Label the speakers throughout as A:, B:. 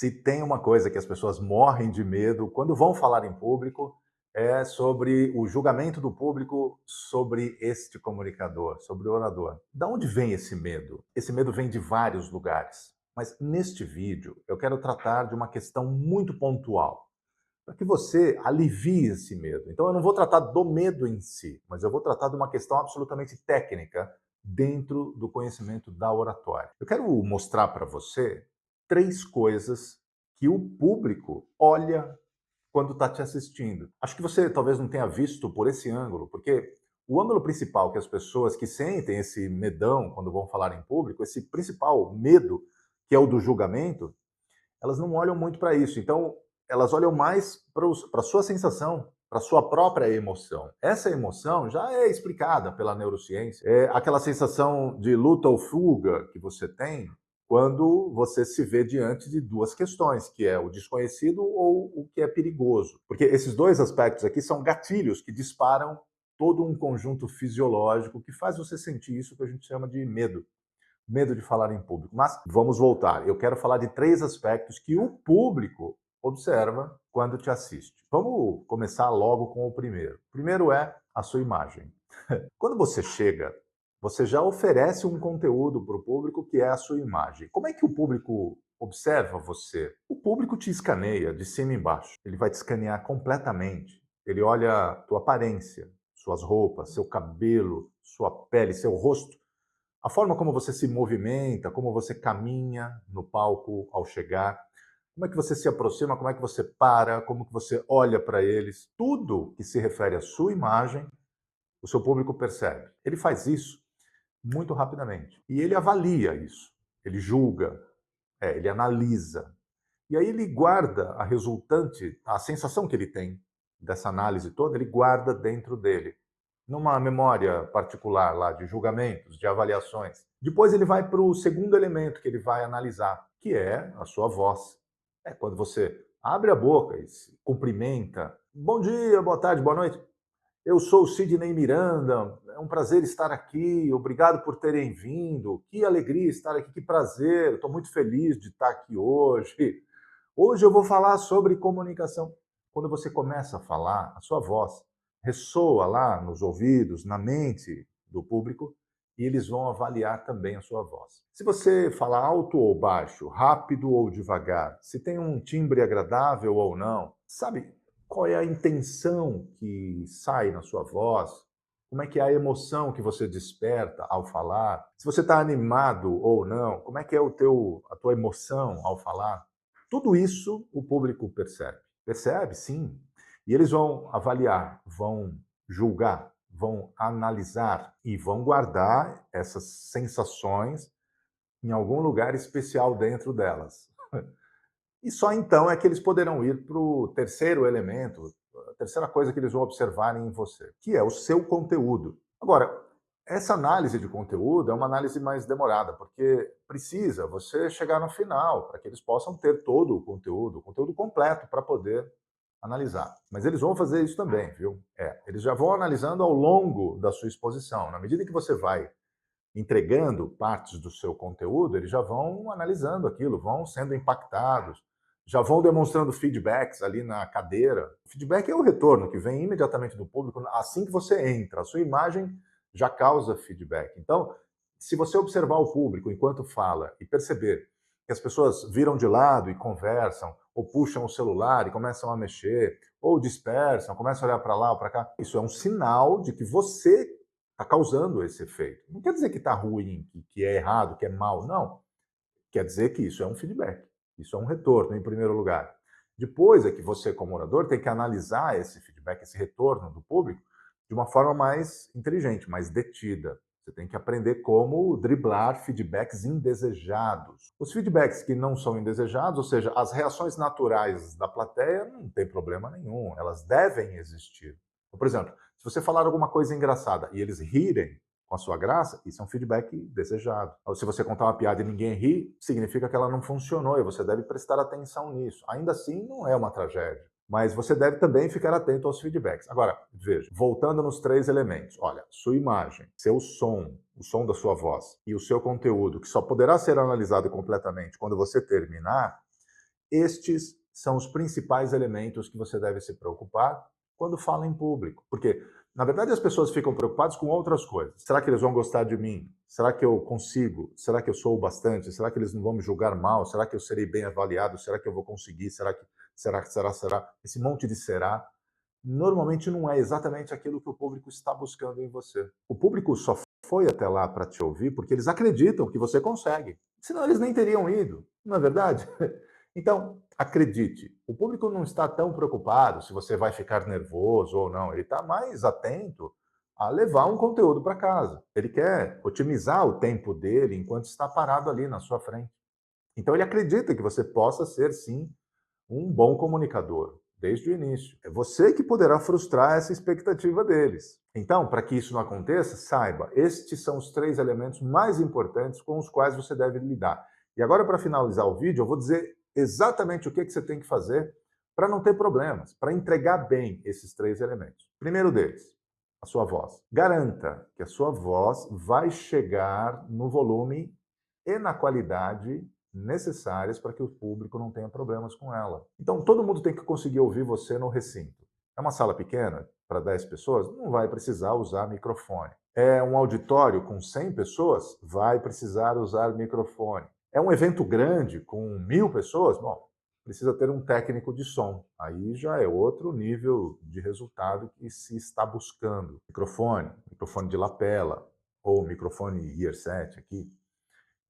A: Se tem uma coisa que as pessoas morrem de medo quando vão falar em público, é sobre o julgamento do público sobre este comunicador, sobre o orador. Da onde vem esse medo? Esse medo vem de vários lugares. Mas neste vídeo eu quero tratar de uma questão muito pontual, para que você alivie esse medo. Então eu não vou tratar do medo em si, mas eu vou tratar de uma questão absolutamente técnica dentro do conhecimento da oratória. Eu quero mostrar para você três coisas que o público olha quando está te assistindo. Acho que você talvez não tenha visto por esse ângulo, porque o ângulo principal que as pessoas que sentem esse medão quando vão falar em público, esse principal medo, que é o do julgamento, elas não olham muito para isso. Então, elas olham mais para a sua sensação, para a sua própria emoção. Essa emoção já é explicada pela neurociência. É aquela sensação de luta ou fuga que você tem quando você se vê diante de duas questões, que é o desconhecido ou o que é perigoso. Porque esses dois aspectos aqui são gatilhos que disparam todo um conjunto fisiológico que faz você sentir isso que a gente chama de medo. Medo de falar em público. Mas vamos voltar. Eu quero falar de três aspectos que o público observa quando te assiste. Vamos começar logo com o primeiro. O primeiro é a sua imagem. Quando você chega, você já oferece um conteúdo para o público que é a sua imagem. Como é que o público observa você? O público te escaneia de cima e embaixo. Ele vai te escanear completamente. Ele olha a tua aparência, suas roupas, seu cabelo, sua pele, seu rosto. A forma como você se movimenta, como você caminha no palco ao chegar, como é que você se aproxima, como é que você para, como que você olha para eles, tudo que se refere à sua imagem, o seu público percebe. Ele faz isso muito rapidamente. E ele avalia isso, ele julga, ele analisa. E aí ele guarda a resultante, a sensação que ele tem dessa análise toda, ele guarda dentro dele numa memória particular lá de julgamentos, de avaliações. Depois ele vai para o segundo elemento que ele vai analisar, que é a sua voz. É quando você abre a boca e se cumprimenta. Bom dia, boa tarde, boa noite. Eu sou o Sidney Miranda, é um prazer estar aqui, obrigado por terem vindo, que alegria estar aqui, que prazer, estou muito feliz de estar aqui hoje. Hoje eu vou falar sobre comunicação. Quando você começa a falar, a sua voz ressoa lá nos ouvidos, na mente do público, e eles vão avaliar também a sua voz. Se você fala alto ou baixo, rápido ou devagar, se tem um timbre agradável ou não, sabe qual é a intenção que sai na sua voz? Como é que é a emoção que você desperta ao falar? Se você está animado ou não, como é que é a tua emoção ao falar? Tudo isso o público percebe. Percebe, sim. E eles vão avaliar, vão julgar, vão analisar e vão guardar essas sensações em algum lugar especial dentro delas. E só então é que eles poderão ir para o terceiro elemento, a terceira coisa que eles vão observar em você, que é o seu conteúdo. Agora, essa análise de conteúdo é uma análise mais demorada, porque precisa você chegar no final, para que eles possam ter todo o conteúdo completo para poder analisar. Mas eles vão fazer isso também, viu? Eles já vão analisando ao longo da sua exposição. Na medida que você vai entregando partes do seu conteúdo, eles já vão analisando aquilo, vão sendo impactados, já vão demonstrando feedbacks ali na cadeira. O feedback é o retorno que vem imediatamente do público assim que você entra. A sua imagem já causa feedback. Então, se você observar o público enquanto fala e perceber que as pessoas viram de lado e conversam, ou puxam o celular e começam a mexer, ou dispersam, começam a olhar para lá ou para cá, isso é um sinal de que você está causando esse efeito. Não quer dizer que está ruim, que é errado, que é mal, não. Quer dizer que isso é um feedback, isso é um retorno, em primeiro lugar. Depois é que você, como orador, tem que analisar esse feedback, esse retorno do público, de uma forma mais inteligente, mais detida. Você tem que aprender como driblar feedbacks indesejados. Os feedbacks que não são indesejados, ou seja, as reações naturais da plateia, não tem problema nenhum, elas devem existir. Então, por exemplo, se você falar alguma coisa engraçada e eles rirem com a sua graça, isso é um feedback desejado. Ou se você contar uma piada e ninguém ri, significa que ela não funcionou e você deve prestar atenção nisso. Ainda assim, não é uma tragédia. Mas você deve também ficar atento aos feedbacks. Agora, veja, voltando nos três elementos. Olha, sua imagem, seu som, o som da sua voz e o seu conteúdo, que só poderá ser analisado completamente quando você terminar, Estes são os principais elementos que você deve se preocupar quando fala em público. Porque, na verdade, as pessoas ficam preocupadas com outras coisas. Será que eles vão gostar de mim? Será que eu consigo? Será que eu sou o bastante? Será que eles não vão me julgar mal? Será que eu serei bem avaliado? Será que eu vou conseguir? Será? Esse monte de será normalmente não é exatamente aquilo que o público está buscando em você. O público só foi até lá para te ouvir porque eles acreditam que você consegue. Senão eles nem teriam ido, não é verdade? Então, acredite, o público não está tão preocupado se você vai ficar nervoso ou não. Ele está mais atento a levar um conteúdo para casa. Ele quer otimizar o tempo dele enquanto está parado ali na sua frente. Então, ele acredita que você possa ser, sim, um bom comunicador, desde o início. É você que poderá frustrar essa expectativa deles. Então, para que isso não aconteça, saiba, estes são os 3 elementos mais importantes com os quais você deve lidar. E agora, para finalizar o vídeo, eu vou dizer exatamente o que você tem que fazer para não ter problemas, para entregar bem esses 3 elementos. Primeiro deles, a sua voz. Garanta que a sua voz vai chegar no volume e na qualidade necessárias para que o público não tenha problemas com ela. Então, todo mundo tem que conseguir ouvir você no recinto. É uma sala pequena, para 10 pessoas, não vai precisar usar microfone. É um auditório com 100 pessoas, vai precisar usar microfone. É um evento grande com 1000 pessoas, bom, precisa ter um técnico de som. Aí já é outro nível de resultado que se está buscando. Microfone de lapela, ou microfone earset aqui,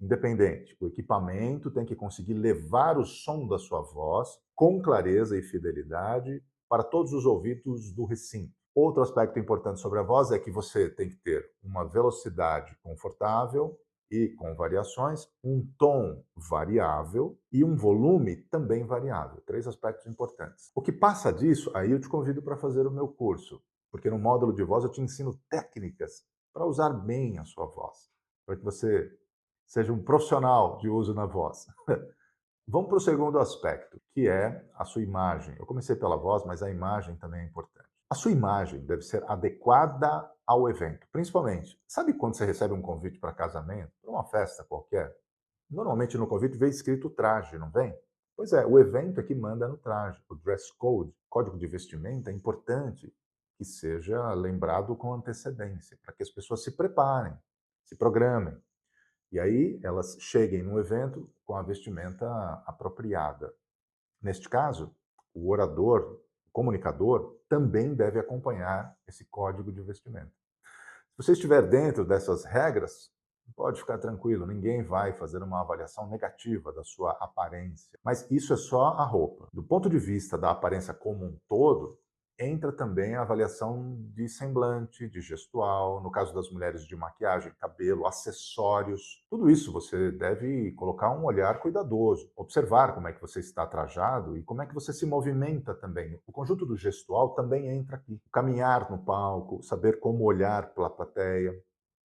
A: independente. O equipamento tem que conseguir levar o som da sua voz com clareza e fidelidade para todos os ouvidos do recinto. Outro aspecto importante sobre a voz é que você tem que ter uma velocidade confortável e com variações, um tom variável e um volume também variável. 3 aspectos importantes. O que passa disso, aí eu te convido para fazer o meu curso, porque no módulo de voz eu te ensino técnicas para usar bem a sua voz, para que você seja um profissional de uso na voz. Vamos para o segundo aspecto, que é a sua imagem. Eu comecei pela voz, mas a imagem também é importante. A sua imagem deve ser adequada ao evento, principalmente. Sabe quando você recebe um convite para casamento, para uma festa qualquer? Normalmente no convite vem escrito traje, não vem? Pois é, o evento é que manda no traje. O dress code, código de vestimenta, é importante que seja lembrado com antecedência, para que as pessoas se preparem, se programem. E aí elas cheguem no evento com a vestimenta apropriada. Neste caso, o orador, o comunicador, também deve acompanhar esse código de vestimenta. Se você estiver dentro dessas regras, pode ficar tranquilo, ninguém vai fazer uma avaliação negativa da sua aparência. Mas isso é só a roupa. Do ponto de vista da aparência como um todo, entra também a avaliação de semblante, de gestual, no caso das mulheres de maquiagem, cabelo, acessórios. Tudo isso você deve colocar um olhar cuidadoso, observar como é que você está trajado e como é que você se movimenta também. O conjunto do gestual também entra aqui. Caminhar no palco, saber como olhar para a plateia,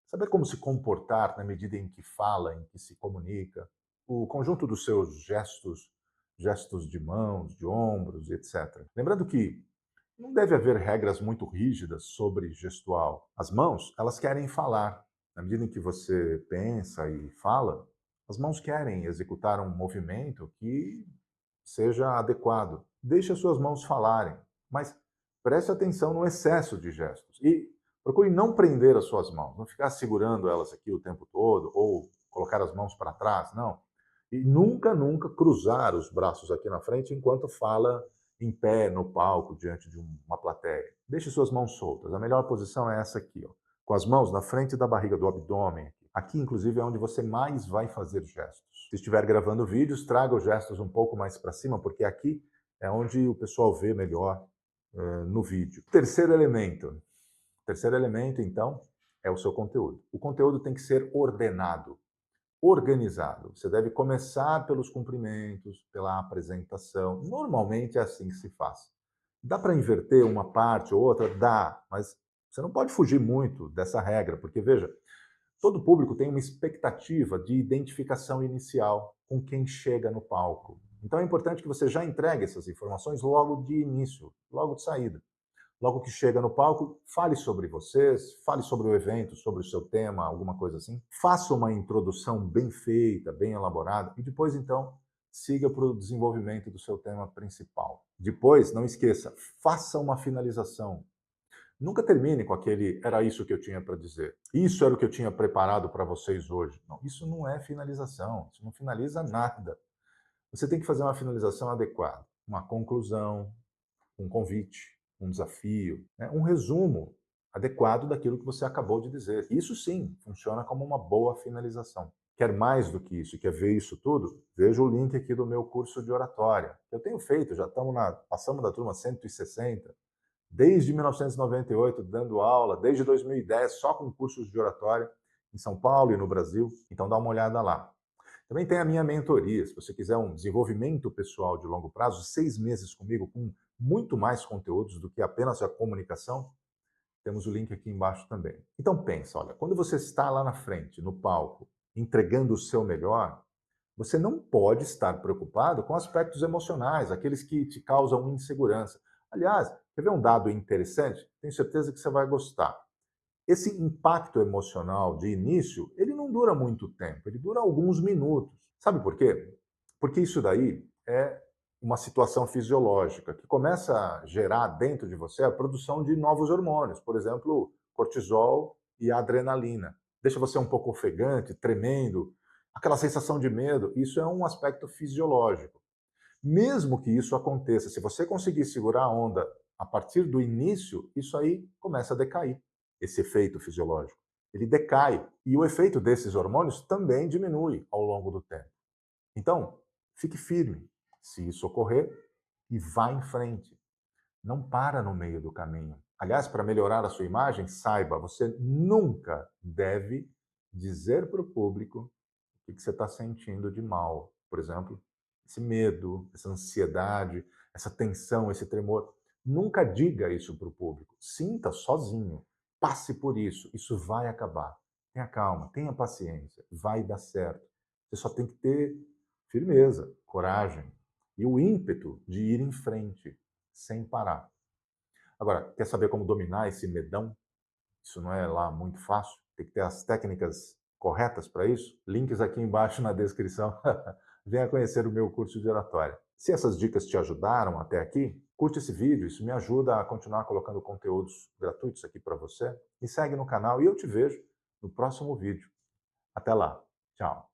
A: saber como se comportar na medida em que fala, em que se comunica, o conjunto dos seus gestos, gestos de mãos, de ombros, etc. Lembrando que não deve haver regras muito rígidas sobre gestual. As mãos, elas querem falar. Na medida em que você pensa e fala, as mãos querem executar um movimento que seja adequado. Deixe as suas mãos falarem, mas preste atenção no excesso de gestos e procure não prender as suas mãos, não ficar segurando elas aqui o tempo todo ou colocar as mãos para trás, não. E nunca, nunca cruzar os braços aqui na frente enquanto fala em pé no palco diante de uma plateia. Deixe suas mãos soltas. A melhor posição é essa aqui, ó, com as mãos na frente da barriga, do abdômen. Aqui, inclusive, é onde você mais vai fazer gestos. Se estiver gravando vídeos, traga os gestos um pouco mais para cima, porque aqui é onde o pessoal vê melhor no vídeo. Terceiro elemento. Terceiro elemento, então, é o seu conteúdo. O conteúdo tem que ser ordenado, organizado. Você deve começar pelos cumprimentos, pela apresentação. Normalmente é assim que se faz. Dá para inverter uma parte ou outra? Dá, mas você não pode fugir muito dessa regra, porque veja, todo público tem uma expectativa de identificação inicial com quem chega no palco. Então é importante que você já entregue essas informações logo de início, logo de saída. Logo que chega no palco, fale sobre vocês, fale sobre o evento, sobre o seu tema, alguma coisa assim. Faça uma introdução bem feita, bem elaborada, e depois, então, siga para o desenvolvimento do seu tema principal. Depois, não esqueça, faça uma finalização. Nunca termine com aquele "era isso que eu tinha para dizer", "isso era o que eu tinha preparado para vocês hoje". Não, isso não é finalização, isso não finaliza nada. Você tem que fazer uma finalização adequada, uma conclusão, um convite, um desafio, né, um resumo adequado daquilo que você acabou de dizer. Isso sim funciona como uma boa finalização. Quer mais do que isso, quer ver isso tudo? Veja o link aqui do meu curso de oratória. Eu tenho feito, já passamos da turma 160, desde 1998 dando aula, desde 2010 só com cursos de oratória em São Paulo e no Brasil. Então dá uma olhada lá. Também tem a minha mentoria, se você quiser um desenvolvimento pessoal de longo prazo, 6 meses comigo, com muito mais conteúdos do que apenas a comunicação, temos o link aqui embaixo também. Então pensa, olha, quando você está lá na frente, no palco, entregando o seu melhor, você não pode estar preocupado com aspectos emocionais, aqueles que te causam insegurança. Aliás, quer ver um dado interessante? Tenho certeza que você vai gostar. Esse impacto emocional de início, ele não dura muito tempo, ele dura alguns minutos. Sabe por quê? Porque isso daí é uma situação fisiológica que começa a gerar dentro de você a produção de novos hormônios, por exemplo, cortisol e adrenalina. Deixa você um pouco ofegante, tremendo, aquela sensação de medo. Isso é um aspecto fisiológico. Mesmo que isso aconteça, se você conseguir segurar a onda a partir do início, isso aí começa a decair, esse efeito fisiológico. Ele decai e o efeito desses hormônios também diminui ao longo do tempo. Então, fique firme se isso ocorrer e vá em frente. Não para no meio do caminho. Aliás, para melhorar a sua imagem, saiba, você nunca deve dizer para o público o que você está sentindo de mal. Por exemplo, esse medo, essa ansiedade, essa tensão, esse tremor. Nunca diga isso para o público. Sinta sozinho. Passe por isso. Isso vai acabar. Tenha calma, tenha paciência. Vai dar certo. Você só tem que ter firmeza, coragem e o ímpeto de ir em frente, sem parar. Agora, quer saber como dominar esse medão? Isso não é lá muito fácil. Tem que ter as técnicas corretas para isso. Links aqui embaixo na descrição. Venha conhecer o meu curso de oratória. Se essas dicas te ajudaram até aqui, curte esse vídeo. Isso me ajuda a continuar colocando conteúdos gratuitos aqui para você. Me segue no canal e eu te vejo no próximo vídeo. Até lá. Tchau.